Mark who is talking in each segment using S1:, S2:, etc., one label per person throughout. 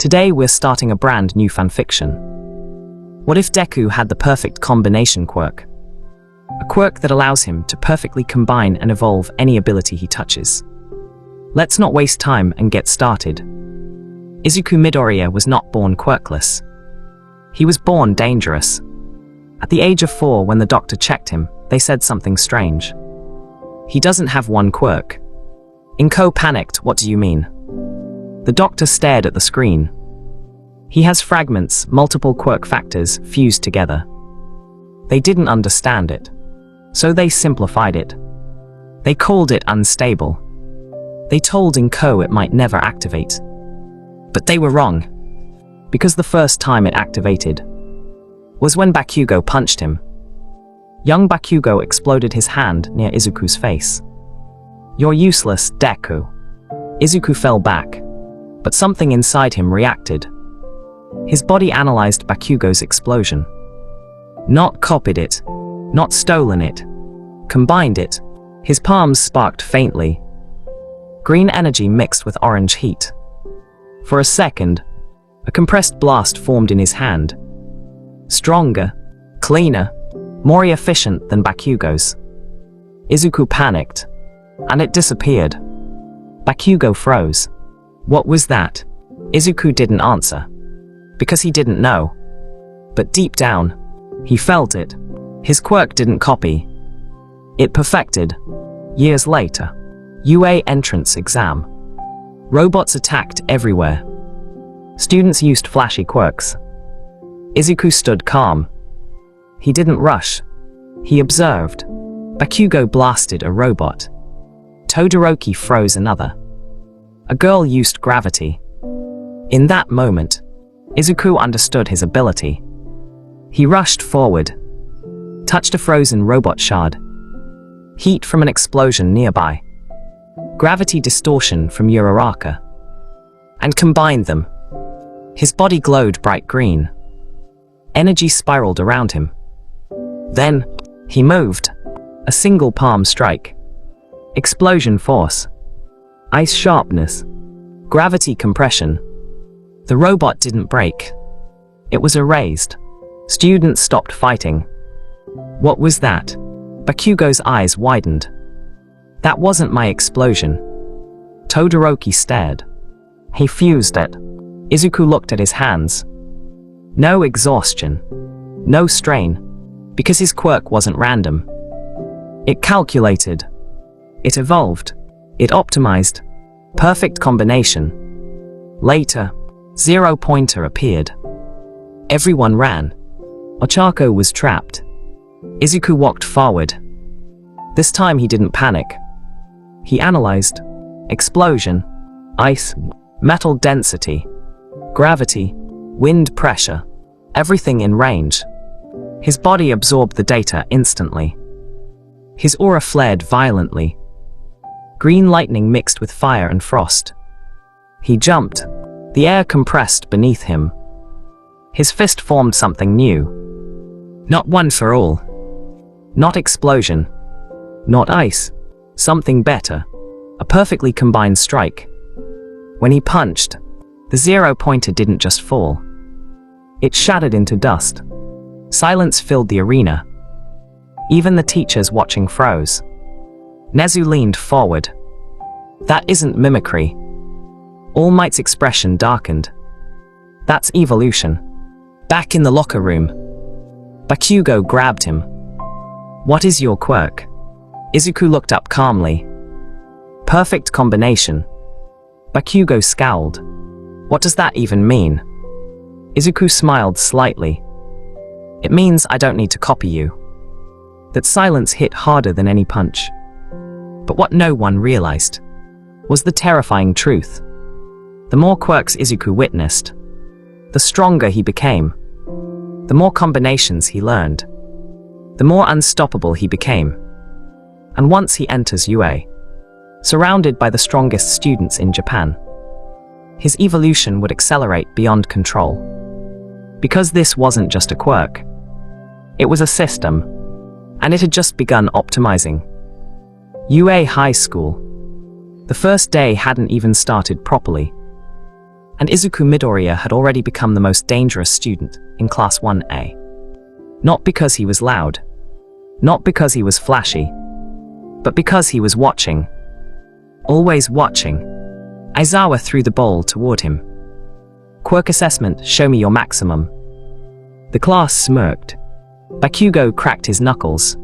S1: Today we're starting a brand new fanfiction. What if Deku had the perfect combination quirk? A quirk that allows him to perfectly combine and evolve any ability he touches. Let's not waste time and get started. Izuku Midoriya was not born quirkless. He was born dangerous. At the age of 4, when the doctor checked him, they said something strange. He doesn't have one quirk. Inko panicked. What do you mean? The doctor stared at the screen. He has fragments, multiple quirk factors, fused together. They didn't understand it. So they simplified it. They called it unstable. They told Inko it might never activate. But they were wrong. Because the first time it activated was when Bakugo punched him. Young Bakugo exploded his hand near Izuku's face. "You're useless, Deku." Izuku fell back, but something inside him reacted. His body analyzed Bakugo's explosion. Not copied it, not stolen it, combined it. His palms sparked faintly. Green energy mixed with orange heat. For a second, a compressed blast formed in his hand. Stronger, cleaner, more efficient than Bakugo's. Izuku panicked, and it disappeared. Bakugo froze. What was that? Izuku didn't answer, because he didn't know. But deep down, he felt it. His quirk didn't copy. It perfected. Years later, UA entrance exam. Robots attacked everywhere. Students used flashy quirks. Izuku stood calm. He didn't rush. He observed. Bakugo blasted a robot. Todoroki froze another. A girl used gravity. In that moment, Izuku understood his ability. He rushed forward, touched a frozen robot shard. Heat from an explosion nearby. Gravity distortion from Uraraka. And combined them. His body glowed bright green. Energy spiraled around him. Then, he moved. A single palm strike. Explosion force. Ice sharpness. Gravity compression. The robot didn't break. It was erased. Students stopped fighting. What was that? Bakugo's eyes widened. That wasn't my explosion. Todoroki stared. He fused it. Izuku looked at his hands. No exhaustion. No strain. Because his quirk wasn't random. It calculated. It evolved. It optimized. Perfect combination. Later, Zero Pointer appeared. Everyone ran. Ochako was trapped. Izuku walked forward. This time he didn't panic. He analyzed. Explosion. Ice. Metal density. Gravity. Wind pressure. Everything in range. His body absorbed the data instantly. His aura flared violently. Green lightning mixed with fire and frost. He jumped. The air compressed beneath him. His fist formed something new. Not one for all. Not explosion. Not ice. Something better. A perfectly combined strike. When he punched, the Zero Pointer didn't just fall. It shattered into dust. Silence filled the arena. Even the teachers watching froze. Nezu leaned forward. That isn't mimicry. All Might's expression darkened. That's evolution. Back in the locker room, Bakugo grabbed him. What is your quirk? Izuku looked up calmly. Perfect combination. Bakugo scowled. What does that even mean? Izuku smiled slightly. It means I don't need to copy you. That silence hit harder than any punch. But what no one realized was the terrifying truth. The more quirks Izuku witnessed, the stronger he became. The more combinations he learned, the more unstoppable he became. And once he enters UA, surrounded by the strongest students in Japan, his evolution would accelerate beyond control. Because this wasn't just a quirk. It was a system, and it had just begun optimizing. UA High School. The first day hadn't even started properly. and Izuku Midoriya had already become the most dangerous student in Class 1A. Not because he was loud, not because he was flashy, but because he was watching. Always watching. Aizawa threw the bowl toward him. Quirk assessment, show me your maximum. The class smirked. Bakugo cracked his knuckles.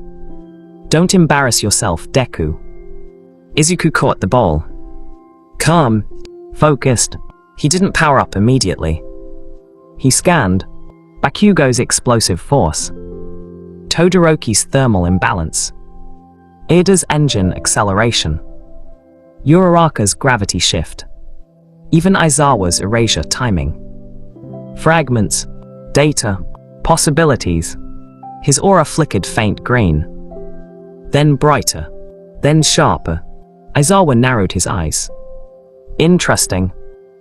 S1: Don't embarrass yourself, Deku. Izuku caught the bowl. Calm, focused. He didn't power up immediately. He scanned Bakugo's explosive force, Todoroki's thermal imbalance, Iida's engine acceleration, Uraraka's gravity shift, even Aizawa's erasure timing. Fragments, data, possibilities. His aura flickered faint green. Then brighter, then sharper. Aizawa narrowed his eyes. Interesting.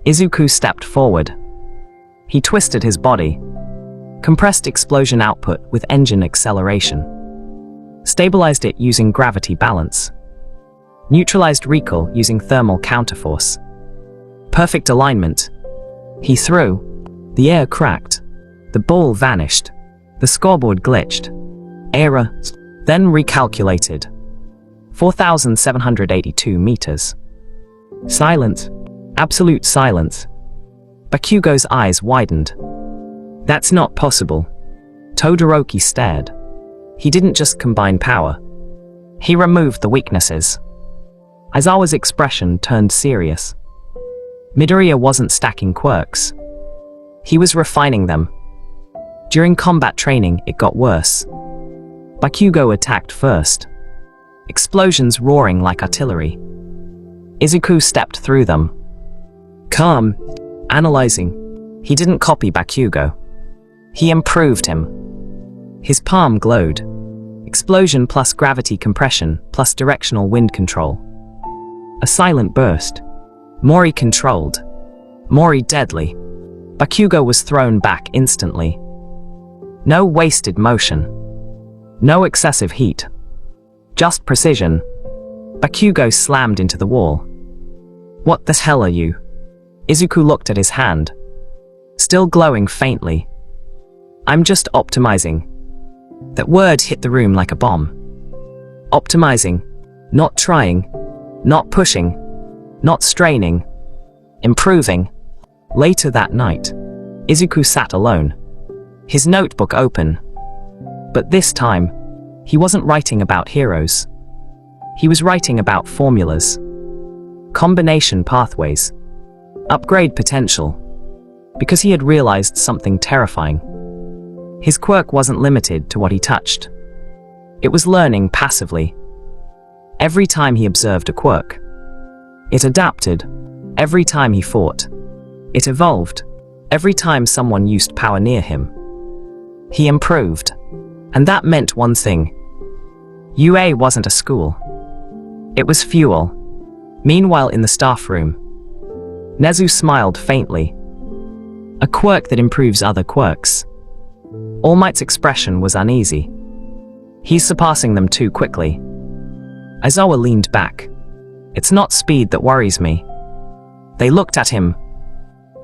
S1: Izuku stepped forward. He twisted his body. Compressed explosion output with engine acceleration. Stabilized it using gravity balance. Neutralized recoil using thermal counterforce. Perfect alignment. He threw. The air cracked. The ball vanished. The scoreboard glitched. Error. Then recalculated. 4,782 meters. Silent. Absolute silence. Bakugo's eyes widened. That's not possible. Todoroki stared. He didn't just combine power. He removed the weaknesses. Aizawa's expression turned serious. Midoriya wasn't stacking quirks. He was refining them. During combat training, it got worse. Bakugo attacked first. Explosions roaring like artillery. Izuku stepped through them. Calm, analyzing. He didn't copy Bakugo. He improved him. His palm glowed. Explosion plus gravity compression plus directional wind control. A silent burst. Mori controlled. Mori deadly. Bakugo was thrown back instantly. No wasted motion. No excessive heat. Just precision. Bakugo slammed into the wall. What the hell are you? Izuku looked at his hand. Still glowing faintly. I'm just optimizing. That word hit the room like a bomb. Optimizing. Not trying. Not pushing. Not straining. Improving. Later that night, Izuku sat alone. His notebook open. But this time, he wasn't writing about heroes. He was writing about formulas. Combination pathways. Upgrade potential. Because he had realized something terrifying. His quirk wasn't limited to what he touched. It was learning passively. Every time he observed a quirk, it adapted. Every time he fought, it evolved. Every time someone used power near him, he improved. And that meant one thing. UA wasn't a school. It was fuel. Meanwhile, in the staff room, Nezu smiled faintly. A quirk that improves other quirks. All Might's expression was uneasy. He's surpassing them too quickly. Aizawa leaned back. It's not speed that worries me. They looked at him.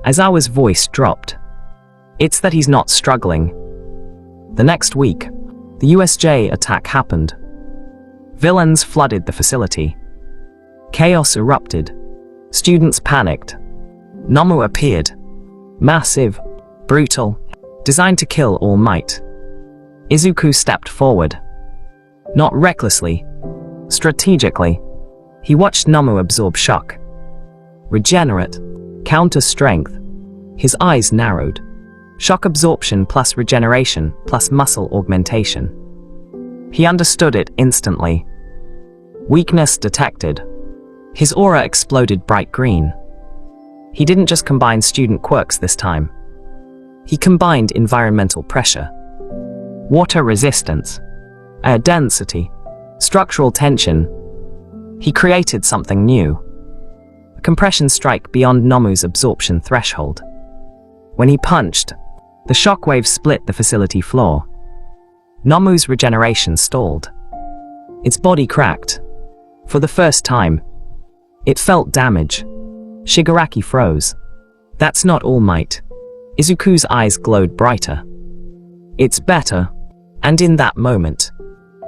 S1: Aizawa's voice dropped. It's that he's not struggling. The next week, the USJ attack happened. Villains flooded the facility. Chaos erupted. Students panicked. Nomu appeared. Massive, brutal, designed to kill All Might. Izuku stepped forward. Not recklessly, strategically. He watched Nomu absorb shock. Regenerate, counter strength. His eyes narrowed. Shock absorption plus regeneration plus muscle augmentation. He understood it instantly. Weakness detected. His aura exploded bright green. He didn't just combine student quirks this time. He combined environmental pressure, water resistance, air density, structural tension. He created something new. A compression strike beyond Nomu's absorption threshold. When he punched, the shockwave split the facility floor. Nomu's regeneration stalled. Its body cracked. For the first time, it felt damage. Shigaraki froze. That's not All Might. Izuku's eyes glowed brighter. It's better. And in that moment,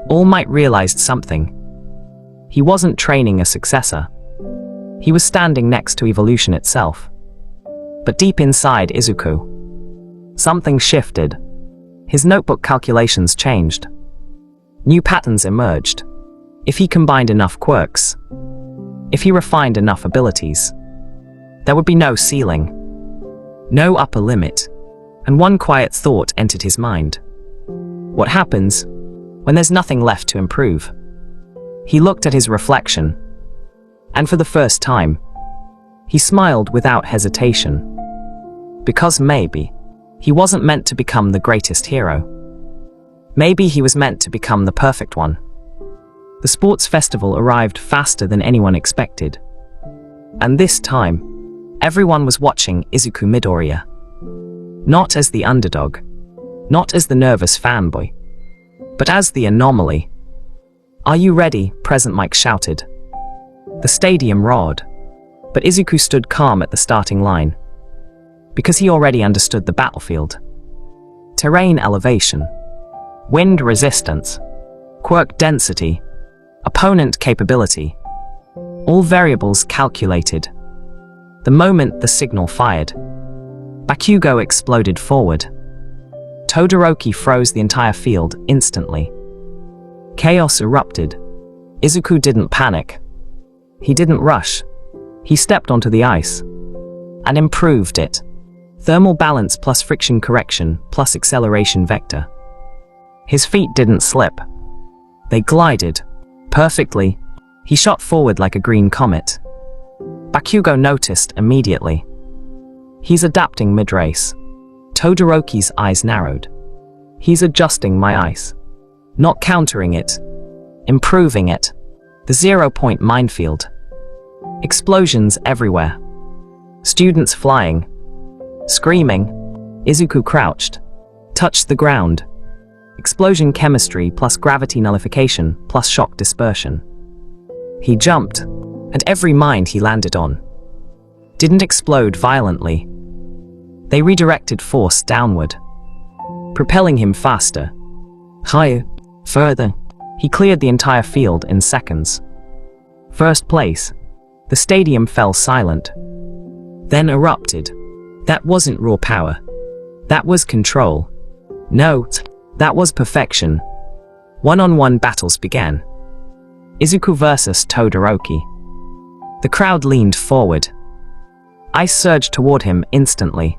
S1: All Might realized something. He wasn't training a successor. He was standing next to evolution itself. But deep inside Izuku, something shifted. His notebook calculations changed. New patterns emerged. If he combined enough quirks, if he refined enough abilities, there would be no ceiling, no upper limit, and one quiet thought entered his mind. What happens when there's nothing left to improve? He looked at his reflection, and for the first time, he smiled without hesitation. Because maybe he wasn't meant to become the greatest hero. Maybe he was meant to become the perfect one. The sports festival arrived faster than anyone expected. And this time, everyone was watching Izuku Midoriya. Not as the underdog, not as the nervous fanboy, but as the anomaly. "Are you ready?" Present Mike shouted. The stadium roared, but Izuku stood calm at the starting line, because he already understood the battlefield. Terrain elevation, wind resistance, quirk density, opponent capability, all variables calculated. The moment the signal fired, Bakugo exploded forward. Todoroki froze the entire field instantly. Chaos erupted. Izuku didn't panic. He didn't rush. He stepped onto the ice and improved it. Thermal balance plus friction correction plus acceleration vector. His feet didn't slip. They glided perfectly. He shot forward like a green comet. Bakugo noticed immediately. He's adapting mid-race. Todoroki's eyes narrowed. He's adjusting my ice. Not countering it. Improving it. The 0-point minefield. Explosions everywhere. Students flying. Screaming. Izuku crouched. Touched the ground. Explosion chemistry plus gravity nullification plus shock dispersion. He jumped, and every mine he landed on didn't explode violently. They redirected force downward, propelling him faster, higher, further. He cleared the entire field in seconds. First place. The stadium fell silent, then erupted. That wasn't raw power. That was control. No, that was perfection. One-on-one battles began. Izuku versus Todoroki. The crowd leaned forward. Ice surged toward him instantly.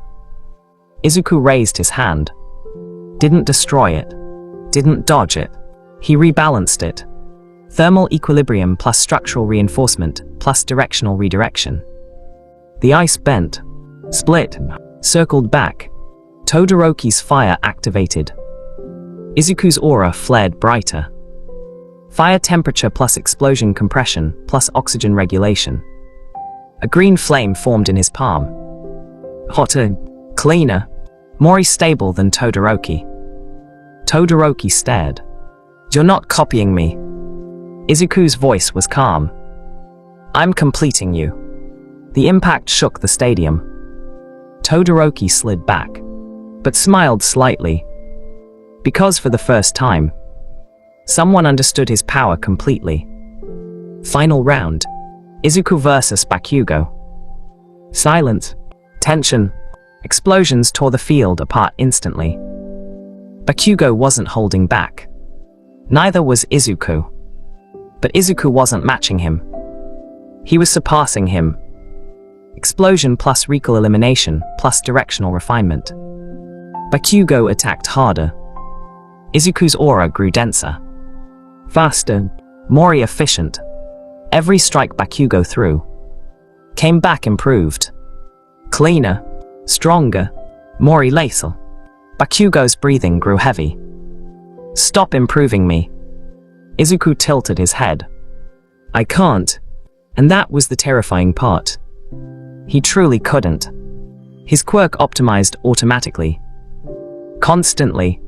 S1: Izuku raised his hand. Didn't destroy it. Didn't dodge it. He rebalanced it. Thermal equilibrium plus structural reinforcement plus directional redirection. The ice bent, split, circled back. Todoroki's fire activated. Izuku's aura flared brighter. Fire temperature plus explosion compression plus oxygen regulation. A green flame formed in his palm. Hotter, cleaner, more stable than Todoroki. Todoroki stared. "You're not copying me." Izuku's voice was calm. "I'm completing you." The impact shook the stadium. Todoroki slid back, but smiled slightly. Because for the first time, someone understood his power completely. Final round. Izuku versus Bakugo. Silence. Tension. Explosions tore the field apart instantly. Bakugo wasn't holding back. Neither was Izuku. But Izuku wasn't matching him. He was surpassing him. Explosion plus recoil elimination plus directional refinement. Bakugo attacked harder. Izuku's aura grew denser. Faster, more efficient. Every strike Bakugo threw came back improved. Cleaner, stronger, more lethal. Bakugo's breathing grew heavy. "Stop improving me." Izuku tilted his head. "I can't." And that was the terrifying part. He truly couldn't. His quirk optimized automatically. Constantly.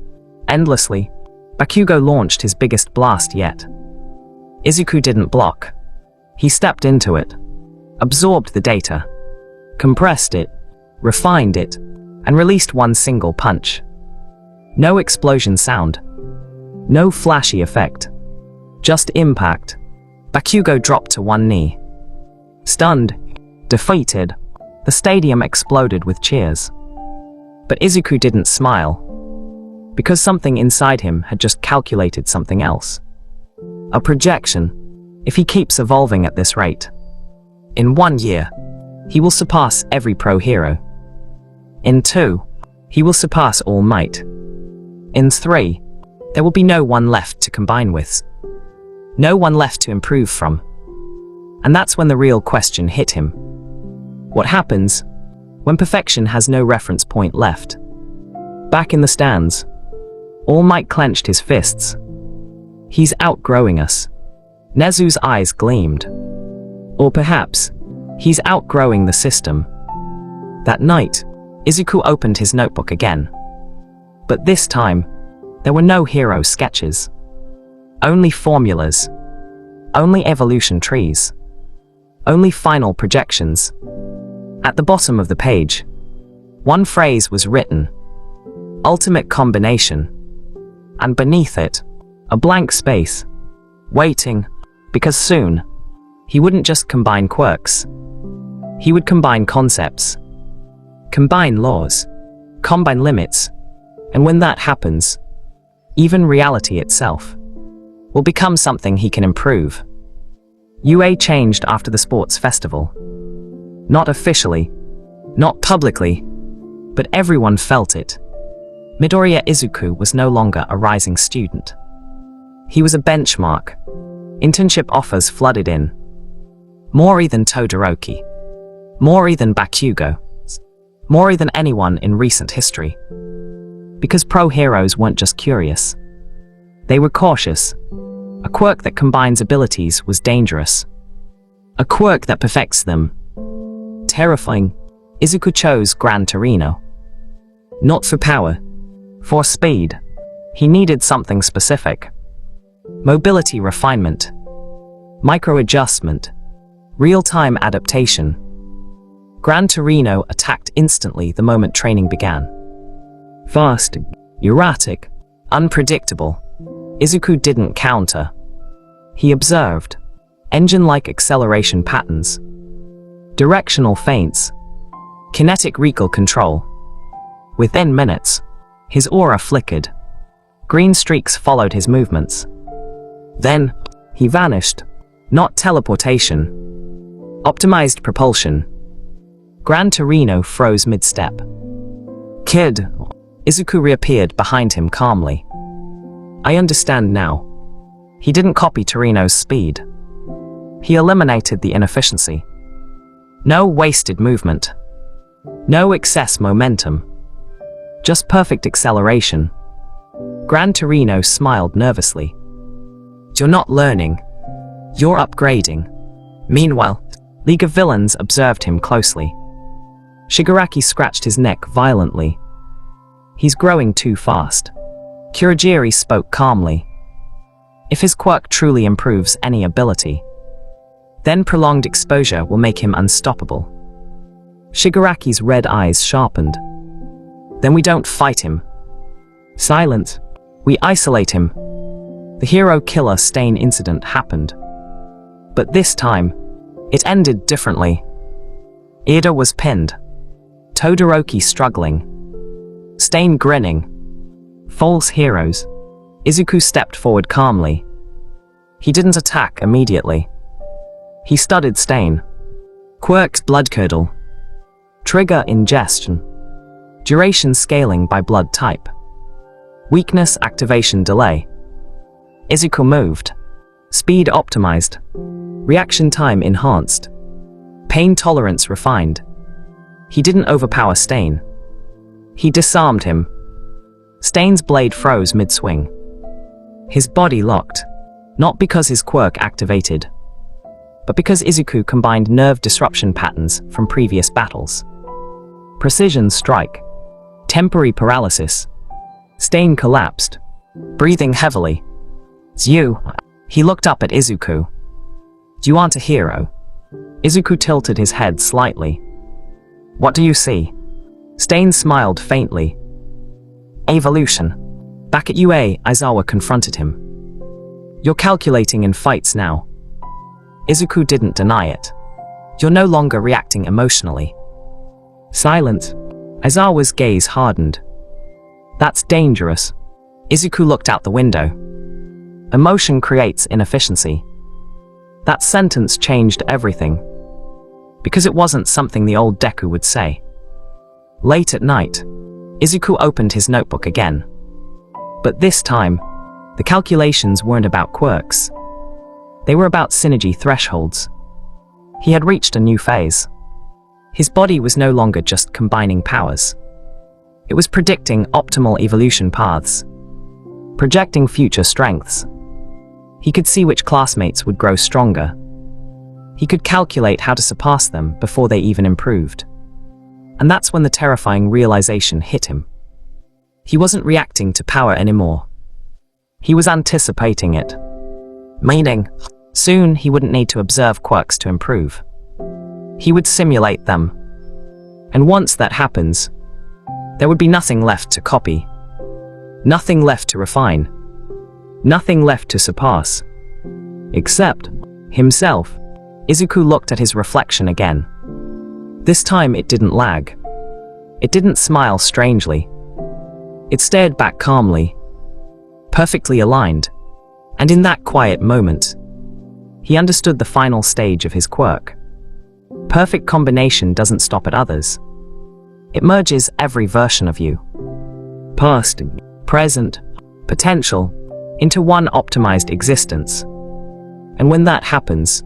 S1: Endlessly. Bakugo launched his biggest blast yet. Izuku didn't block. He stepped into it. Absorbed the data. Compressed it. refined it, and released one single punch. No explosion sound. No flashy effect. Just impact. Bakugo dropped to one knee. Stunned, defeated, the stadium exploded with cheers. But Izuku didn't smile, because something inside him had just calculated something else. A projection. If he keeps evolving at this rate, in 1 year, he will surpass every pro hero. In 2, he will surpass All Might. In 3, there will be no one left to combine with. No one left to improve from. And that's when the real question hit him. What happens when perfection has no reference point left? Back in the stands, All Might clenched his fists. He's outgrowing us. Nezu's eyes gleamed. Or perhaps, he's outgrowing the system. That night, Izuku opened his notebook again. But this time, there were no hero sketches. Only formulas. Only evolution trees. Only final projections. At the bottom of the page, one phrase was written. Ultimate combination. And beneath it, a blank space. Waiting, because soon, he wouldn't just combine quirks. He would combine concepts. Combine laws. Combine limits. And when that happens, even reality itself will become something he can improve. UA changed after the sports festival. Not officially, not publicly, but everyone felt it. Midoriya Izuku was no longer a rising student. He was a benchmark. Internship offers flooded in. Mori than Todoroki. Mori than Bakugo. Mori than anyone in recent history. Because pro heroes weren't just curious. They were cautious. A quirk that combines abilities was dangerous. A quirk that perfects them. Terrifying. Izuku chose Gran Torino. Not for power. For speed. He needed something specific. Mobility refinement. Micro-adjustment. Real-time adaptation. Gran Torino attacked instantly the moment training began. Fast, erratic, unpredictable. Izuku didn't counter. He observed. Engine-like acceleration patterns. Directional feints. Kinetic recall control. Within minutes, his aura flickered. Green streaks followed his movements. Then, he vanished. Not teleportation. Optimized propulsion. Gran Torino froze mid-step. Kid. Izuku reappeared behind him calmly. I understand now. He didn't copy Torino's speed. He eliminated the inefficiency. No wasted movement. No excess momentum. Just perfect acceleration. Gran Torino smiled nervously. You're not learning. You're upgrading. Meanwhile, League of Villains observed him closely. Shigaraki scratched his neck violently. He's growing too fast. Kurogiri spoke calmly. If his quirk truly improves any ability, then prolonged exposure will make him unstoppable. Shigaraki's red eyes sharpened. Then we don't fight him. Silent. We isolate him. The hero-killer stain incident happened. But this time, it ended differently. Ida was pinned. Todoroki struggling. Stain grinning. False heroes. Izuku stepped forward calmly. He didn't attack immediately. He studied Stain. Quirks blood curdle. Trigger ingestion. Duration scaling by blood type. Weakness activation delay. Izuku moved. Speed optimized. Reaction time enhanced. Pain tolerance refined. He didn't overpower Stain. He disarmed him. Stain's blade froze mid-swing. His body locked, not because his quirk activated, but because Izuku combined nerve disruption patterns from previous battles. Precision strike. Temporary paralysis. Stain collapsed, breathing heavily. You. He looked up at Izuku. You aren't a hero. Izuku tilted his head slightly. What do you see? Stain smiled faintly. Evolution. Back at UA, Aizawa confronted him. You're calculating in fights now. Izuku didn't deny it. You're no longer reacting emotionally. Silent. Aizawa's gaze hardened. That's dangerous. Izuku looked out the window. Emotion creates inefficiency. That sentence changed everything. Because it wasn't something the old Deku would say. Late at night, Izuku opened his notebook again. But this time, the calculations weren't about quirks. They were about synergy thresholds. He had reached a new phase. His body was no longer just combining powers. It was predicting optimal evolution paths, projecting future strengths. He could see which classmates would grow stronger. He could calculate how to surpass them before they even improved. And that's when the terrifying realization hit him. He wasn't reacting to power anymore. He was anticipating it. Meaning, soon he wouldn't need to observe quirks to improve. He would simulate them. And once that happens, there would be nothing left to copy. Nothing left to refine. Nothing left to surpass. Except himself. Izuku looked at his reflection again. This time it didn't lag. It didn't smile strangely. It stared back calmly, perfectly aligned. And in that quiet moment, he understood the final stage of his quirk. Perfect combination doesn't stop at others. It merges every version of you. Past, present, potential, into one optimized existence. And when that happens,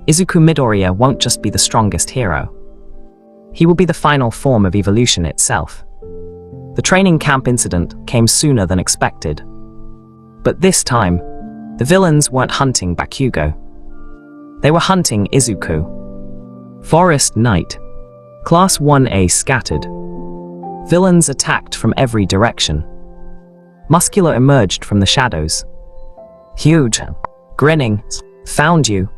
S1: Izuku Midoriya won't just be the strongest hero. He will be the final form of evolution itself. The training camp incident came sooner than expected. But this time, the villains weren't hunting Bakugo. They were hunting Izuku. Forest night. Class 1A scattered. Villains attacked from every direction. Muscular emerged from the shadows. Huge, grinning, found you.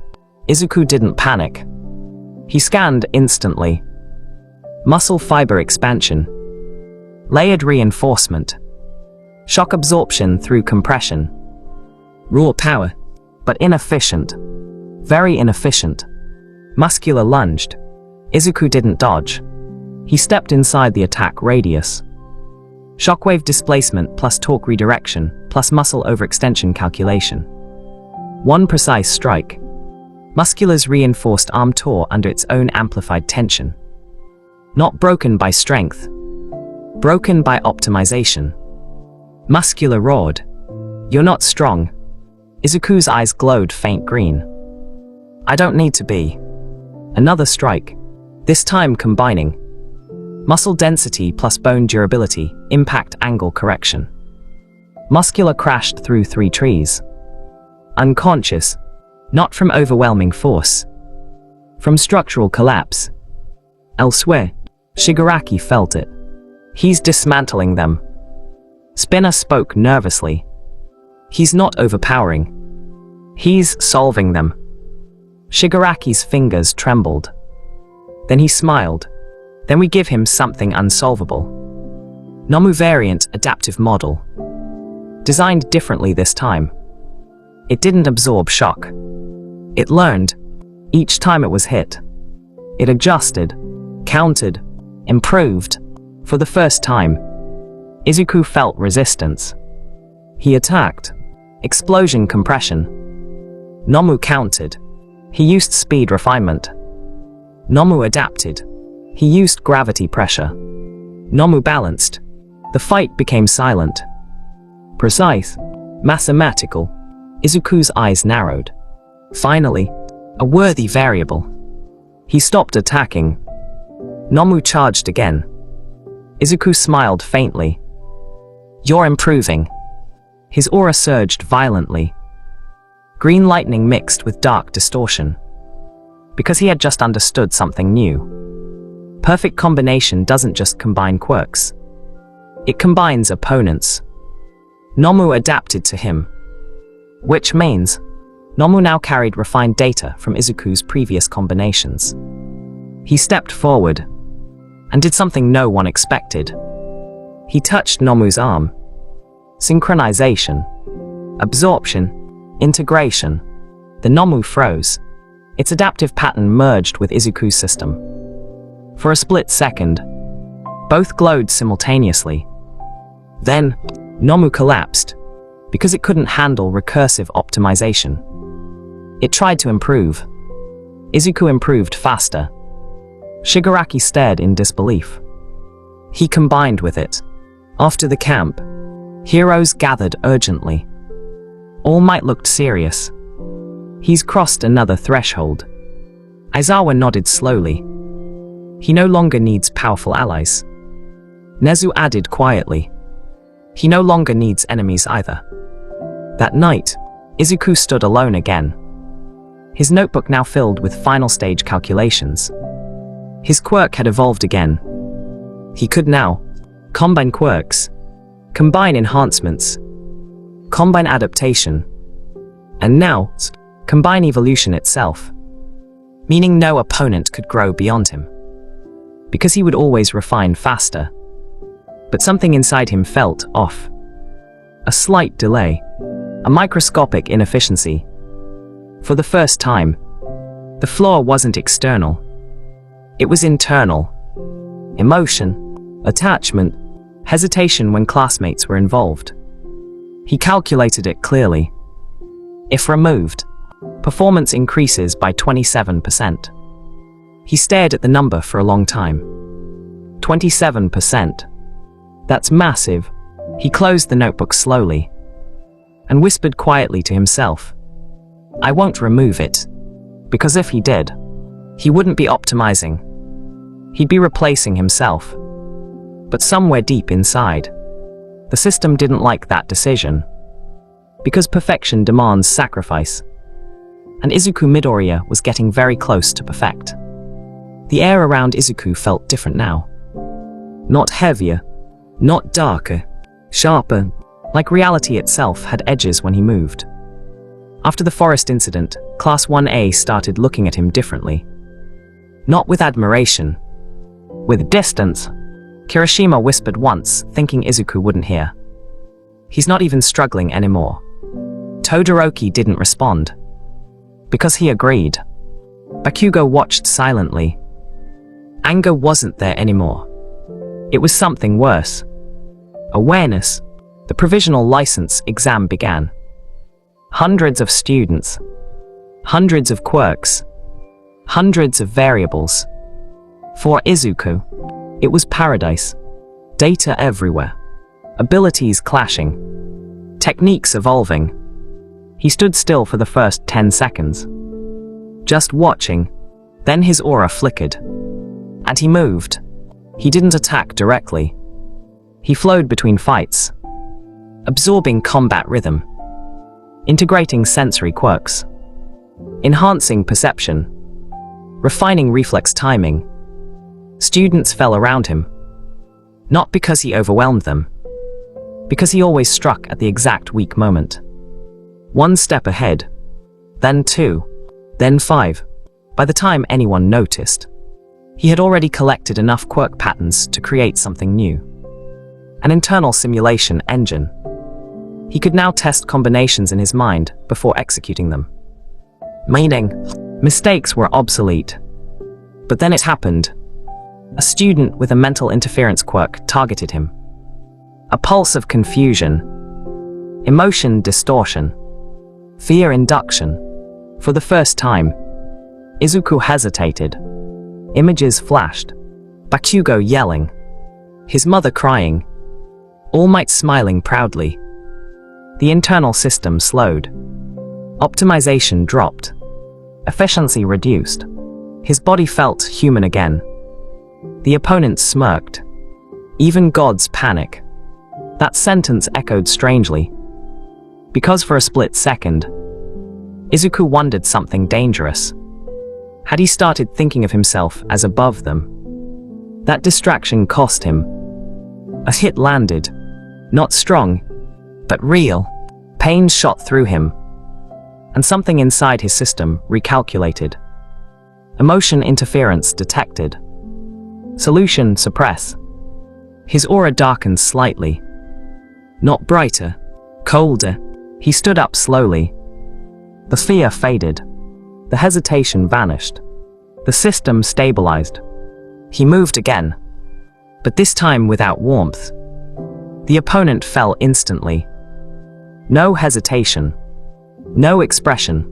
S1: Izuku didn't panic. He scanned instantly. Muscle fiber expansion. Layered reinforcement. Shock absorption through compression. Raw power, but inefficient. Very inefficient. Muscular lunged. Izuku didn't dodge. He stepped inside the attack radius. Shockwave displacement plus torque redirection plus muscle overextension calculation. One precise strike. Muscular's reinforced arm tore under its own amplified tension. Not broken by strength. Broken by optimization. Muscular roared. You're not strong. Izuku's eyes glowed faint green. I don't need to be. Another strike. This time combining. Muscle density plus bone durability, impact angle correction. Muscular crashed through 3 trees. Unconscious. Not from overwhelming force. From structural collapse. Elsewhere, Shigaraki felt it. He's dismantling them. Spinner spoke nervously. He's not overpowering. He's solving them. Shigaraki's fingers trembled. Then he smiled. Then we give him something unsolvable. Nomu variant adaptive model. Designed differently this time. It didn't absorb shock. It learned. Each time it was hit. It adjusted, countered, improved. For the first time, Izuku felt resistance. He attacked. Explosion compression. Nomu countered. He used speed refinement. Nomu adapted. He used gravity pressure. Nomu balanced. The fight became silent. Precise. Mathematical. Izuku's eyes narrowed. Finally, a worthy variable. He stopped attacking. Nomu charged again. Izuku smiled faintly. You're improving. His aura surged violently. Green lightning mixed with dark distortion. Because he had just understood something new. Perfect combination doesn't just combine quirks. It combines opponents. Nomu adapted to him. Which means, Nomu now carried refined data from Izuku's previous combinations. He stepped forward. and did something no one expected. He touched Nomu's arm. Synchronization. Absorption. Integration. The Nomu froze. Its adaptive pattern merged with Izuku's system. For a split second, both glowed simultaneously. Then, Nomu collapsed, because it couldn't handle recursive optimization. It tried to improve. Izuku improved faster. Shigaraki stared in disbelief. He combined with it. After the camp, heroes gathered urgently. All Might looked serious. He's crossed another threshold. Aizawa nodded slowly. He no longer needs powerful allies. Nezu added quietly. He no longer needs enemies either. That night, Izuku stood alone again. His notebook now filled with final stage calculations. His quirk had evolved again. He could now combine quirks, combine enhancements, combine adaptation, and now combine evolution itself, meaning no opponent could grow beyond him, because he would always refine faster. But something inside him felt off. A slight delay, a microscopic inefficiency. For the first time, the flaw wasn't external. It was internal. Emotion, attachment, hesitation when classmates were involved. He calculated it clearly. If removed, performance increases by 27%. He stared at the number for a long time. 27%. That's massive. He closed the notebook slowly and whispered quietly to himself, I won't remove it, because if he did, he wouldn't be optimizing. He'd be replacing himself. But somewhere deep inside, the system didn't like that decision, because perfection demands sacrifice, and Izuku Midoriya was getting very close to perfect. The air around Izuku felt different now. Not heavier, not darker, sharper, like reality itself had edges when he moved. After the forest incident, Class 1A started looking at him differently. Not with admiration. With distance. Kirishima whispered once, thinking Izuku wouldn't hear. He's not even struggling anymore. Todoroki didn't respond. Because he agreed. Bakugo watched silently. Anger wasn't there anymore. It was something worse. Awareness. The provisional license exam began. Hundreds of students. Hundreds of quirks. Hundreds of variables. For Izuku, it was paradise. Data everywhere. Abilities clashing. Techniques evolving. He stood still for the first 10 seconds. Just watching. Then his aura flickered. And he moved. He didn't attack directly. He flowed between fights. Absorbing combat rhythm. Integrating sensory quirks. Enhancing perception. Refining reflex timing. Students fell around him. Not because he overwhelmed them. Because he always struck at the exact weak moment. One step ahead. Then 2. Then 5. By the time anyone noticed, he had already collected enough quirk patterns to create something new. An internal simulation engine. He could now test combinations in his mind before executing them. Meaning, mistakes were obsolete. But then it happened. A student with a mental interference quirk targeted him. A pulse of confusion. Emotion distortion. Fear induction. For the first time, Izuku hesitated. Images flashed. Bakugo yelling. His mother crying. All Might smiling proudly. The internal system slowed. Optimization dropped. Efficiency reduced. His body felt human again. The opponents smirked. Even gods panic. That sentence echoed strangely. Because for a split second, Izuku wondered something dangerous. Had he started thinking of himself as above them? That distraction cost him. A hit landed. Not strong, but real. Pain shot through him. And something inside his system recalculated. Emotion interference detected. Solution: suppress. His aura darkened slightly. Not brighter, colder. He stood up slowly. The fear faded. The hesitation vanished. The system stabilized. He moved again, but this time without warmth. The opponent fell instantly. No hesitation. No expression.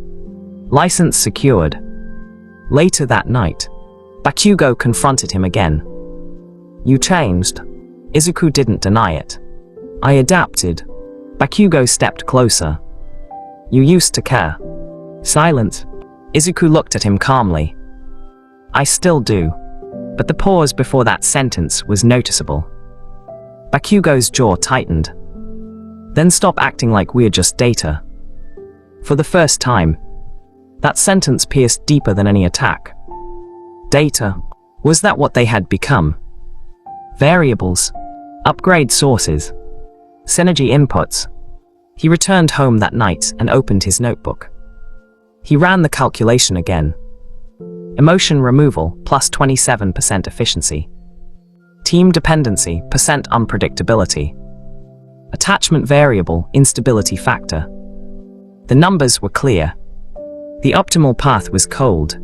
S1: License secured. Later that night, Bakugo confronted him again. You changed. Izuku didn't deny it. I adapted. Bakugo stepped closer. You used to care. Silent. Izuku looked at him calmly. I still do. But the pause before that sentence was noticeable. Bakugo's jaw tightened. Then stop acting like we're just data. For the first time, that sentence pierced deeper than any attack. Data. Was that what they had become? Variables. Upgrade sources. Synergy inputs. He returned home that night and opened his notebook. He ran the calculation again. Emotion removal, plus 27% efficiency. Team dependency, percent unpredictability. Attachment variable, instability factor. The numbers were clear. The optimal path was cold.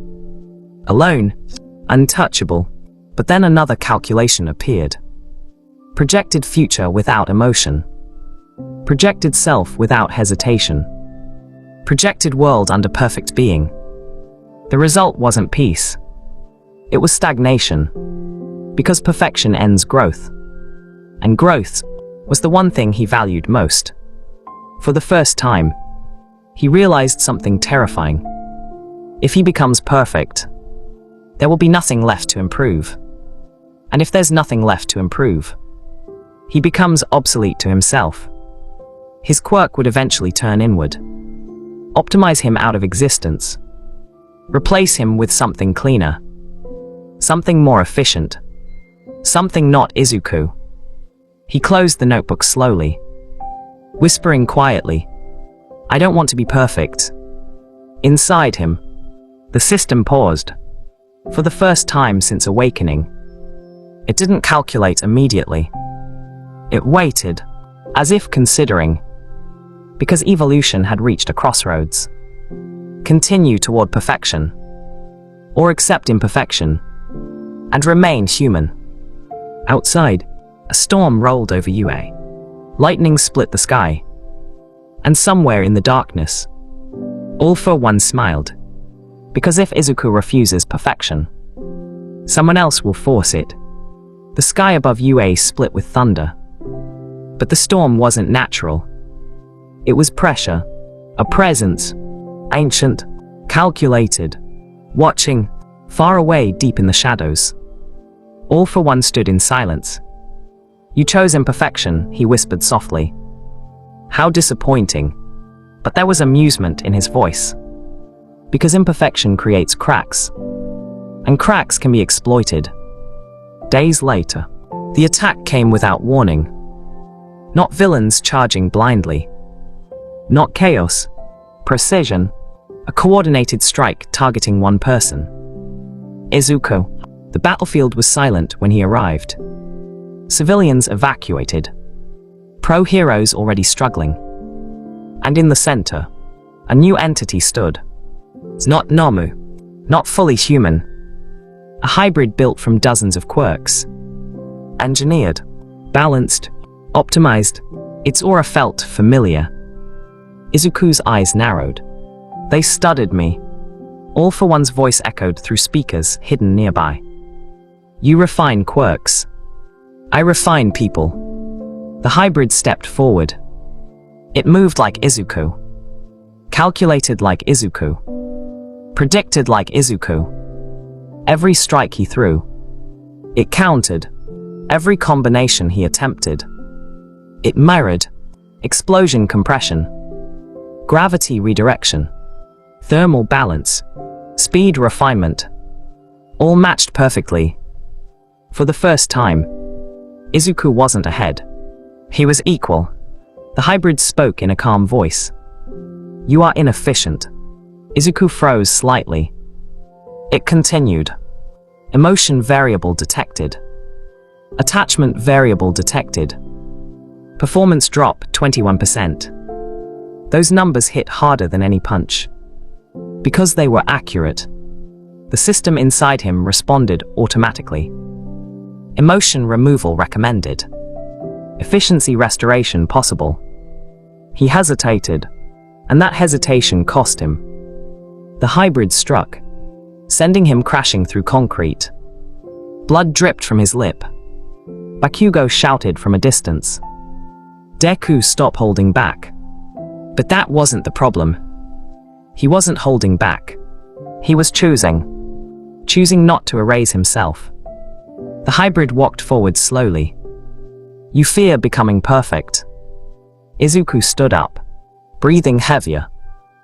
S1: Alone, untouchable. But then another calculation appeared. Projected future without emotion. Projected self without hesitation. Projected world under perfect being. The result wasn't peace. It was stagnation. Because perfection ends growth. And growth was the one thing he valued most. For the first time, he realized something terrifying. If he becomes perfect, there will be nothing left to improve. And if there's nothing left to improve, he becomes obsolete to himself. His quirk would eventually turn inward. Optimize him out of existence. Replace him with something cleaner. Something more efficient. Something not Izuku. He closed the notebook slowly, whispering quietly, I don't want to be perfect. Inside him, the system paused. For the first time since awakening, it didn't calculate immediately. It waited, as if considering, because evolution had reached a crossroads. Continue toward perfection, or accept imperfection, and remain human. Outside, a storm rolled over UA. Lightning split the sky, and somewhere in the darkness, All for One smiled. Because if Izuku refuses perfection, someone else will force it. The sky above UA split with thunder. But the storm wasn't natural. It was pressure, a presence, ancient, calculated, watching, far away deep in the shadows. All for One stood in silence. You chose imperfection, he whispered softly. How disappointing. But there was amusement in his voice. Because imperfection creates cracks. And cracks can be exploited. Days later, the attack came without warning. Not villains charging blindly. Not chaos. Precision. A coordinated strike targeting one person. Izuku. The battlefield was silent when he arrived. Civilians evacuated. Pro-heroes already struggling. And in the center, a new entity stood. Not Nomu. Not fully human. A hybrid built from dozens of quirks. Engineered. Balanced. Optimized. Its aura felt familiar. Izuku's eyes narrowed. They studied me. All for One's voice echoed through speakers hidden nearby. You refine quirks. I refine people. The hybrid stepped forward. It moved like Izuku. Calculated like Izuku. Predicted like Izuku. Every strike he threw. It counted. Every combination he attempted. It mirrored. Explosion compression. Gravity redirection. Thermal balance. Speed refinement. All matched perfectly. For the first time, Izuku wasn't ahead. He was equal. The hybrid spoke in a calm voice. You are inefficient. Izuku froze slightly. It continued. Emotion variable detected. Attachment variable detected. Performance drop 21%. Those numbers hit harder than any punch. Because they were accurate, the system inside him responded automatically. Emotion removal recommended. Efficiency restoration possible. He hesitated, and that hesitation cost him. The hybrid struck, sending him crashing through concrete. Blood dripped from his lip. Bakugo shouted from a distance. Deku, stop holding back. But that wasn't the problem. He wasn't holding back. He was choosing not to erase himself. The hybrid walked forward slowly. You fear becoming perfect. Izuku stood up, breathing heavier.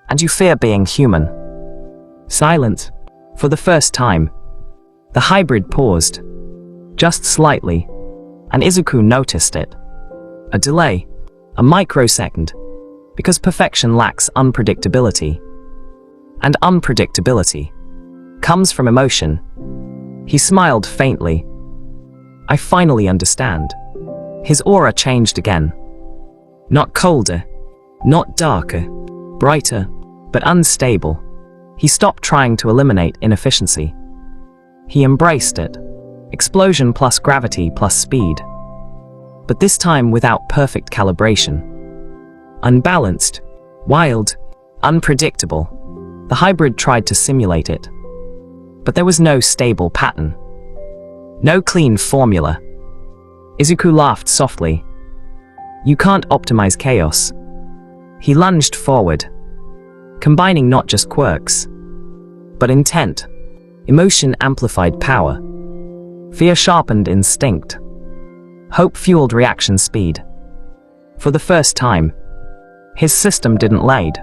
S1: And you fear being human. Silent. For the first time, the hybrid paused, just slightly, and Izuku noticed it. A delay, a microsecond, because perfection lacks unpredictability. And unpredictability comes from emotion. He smiled faintly. I finally understand. His aura changed again. Not colder, not darker, brighter, but unstable. He stopped trying to eliminate inefficiency. He embraced it. Explosion plus gravity plus speed. But this time without perfect calibration. Unbalanced, wild, unpredictable. The hybrid tried to simulate it. But there was no stable pattern. No clean formula. Izuku laughed softly. You can't optimize chaos. He lunged forward, combining not just quirks, but intent. Emotion amplified power. Fear sharpened instinct. Hope fueled reaction speed. For the first time, his system didn't laid.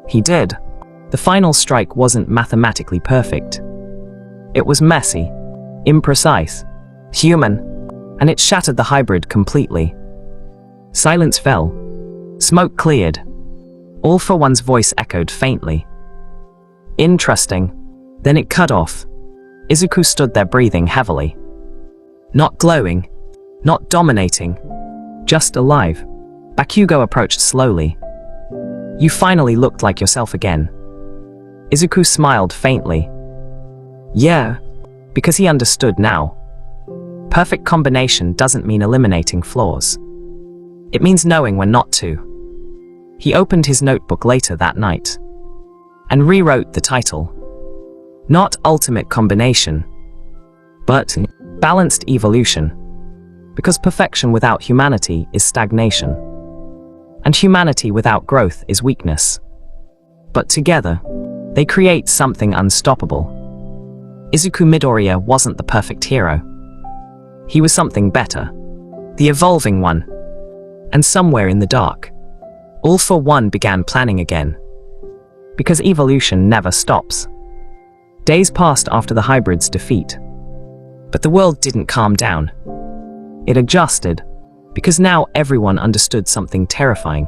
S1: He did. The final strike wasn't mathematically perfect. It was messy, imprecise, human, and it shattered the hybrid completely. Silence fell. Smoke cleared. All for One's voice echoed faintly. Interesting. Then it cut off. Izuku stood there breathing heavily. Not glowing, not dominating, just alive. Bakugo approached slowly. You finally looked like yourself again. Izuku smiled faintly. Yeah, because he understood now. Perfect combination doesn't mean eliminating flaws. It means knowing when not to. He opened his notebook later that night and rewrote the title. Not ultimate combination, but balanced evolution. Because perfection without humanity is stagnation. And humanity without growth is weakness. But together, they create something unstoppable. Izuku Midoriya wasn't the perfect hero. He was something better. The evolving one. And somewhere in the dark, All for One began planning again. Because evolution never stops. Days passed after the hybrid's defeat. But the world didn't calm down. It adjusted, because now everyone understood something terrifying.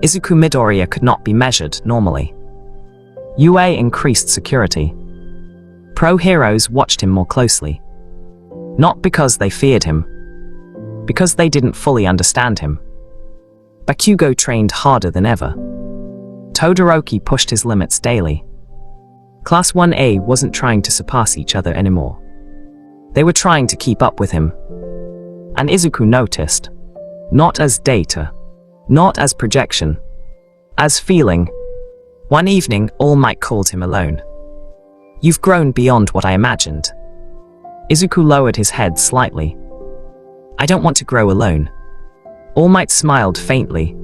S1: Izuku Midoriya could not be measured normally. UA increased security. Pro-heroes watched him more closely. Not because they feared him. Because they didn't fully understand him. Bakugo trained harder than ever. Todoroki pushed his limits daily. Class 1A wasn't trying to surpass each other anymore. They were trying to keep up with him. And Izuku noticed. Not as data. Not as projection. As feeling. One evening, All Might called him alone. You've grown beyond what I imagined. Izuku lowered his head slightly. I don't want to grow alone. All Might smiled faintly.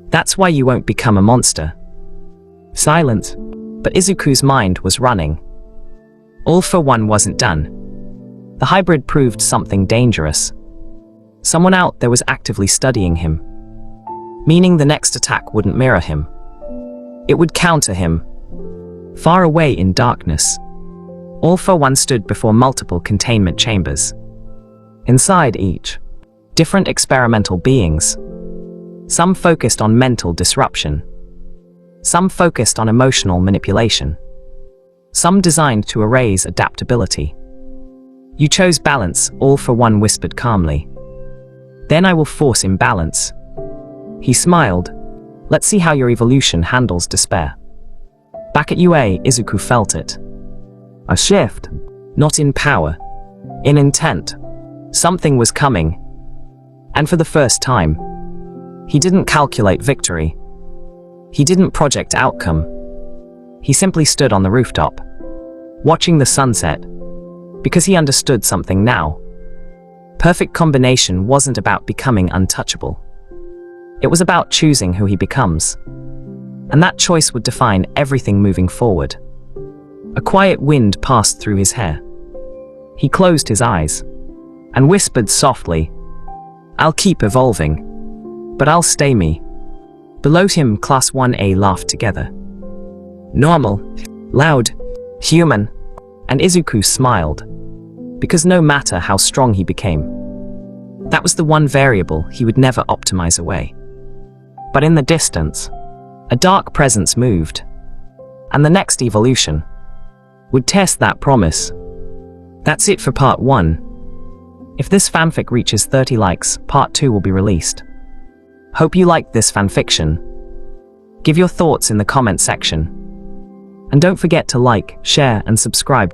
S1: That's why you won't become a monster. Silent. But Izuku's mind was running. All for One wasn't done. The hybrid proved something dangerous. Someone out there was actively studying him. Meaning the next attack wouldn't mirror him. It would counter him. Far away in darkness, All for One stood before multiple containment chambers. Inside each, different experimental beings. Some focused on mental disruption. Some focused on emotional manipulation. some designed to erase adaptability. You chose balance, all for one whispered calmly. Then I will force imbalance. He smiled. Let's see how your evolution handles despair. Back at UA, Izuku felt it. A shift. Not in power. In intent. Something was coming. And for the first time, he didn't calculate victory. He didn't project outcome. He simply stood on the rooftop, watching the sunset, because he understood something now. Perfect combination wasn't about becoming untouchable. It was about choosing who he becomes. And that choice would define everything moving forward. A quiet wind passed through his hair. He closed his eyes and whispered softly, I'll keep evolving, but I'll stay me. Below him, Class 1A laughed together. Normal, loud, human, and Izuku smiled, because no matter how strong he became, that was the one variable he would never optimize away. But in the distance, a dark presence moved, and the next evolution would test that promise. That's it for part 1. If this fanfic reaches 30 likes, part 2 will be released. Hope you liked this fanfiction. Give your thoughts in the comment section. And don't forget to like, share, and subscribe to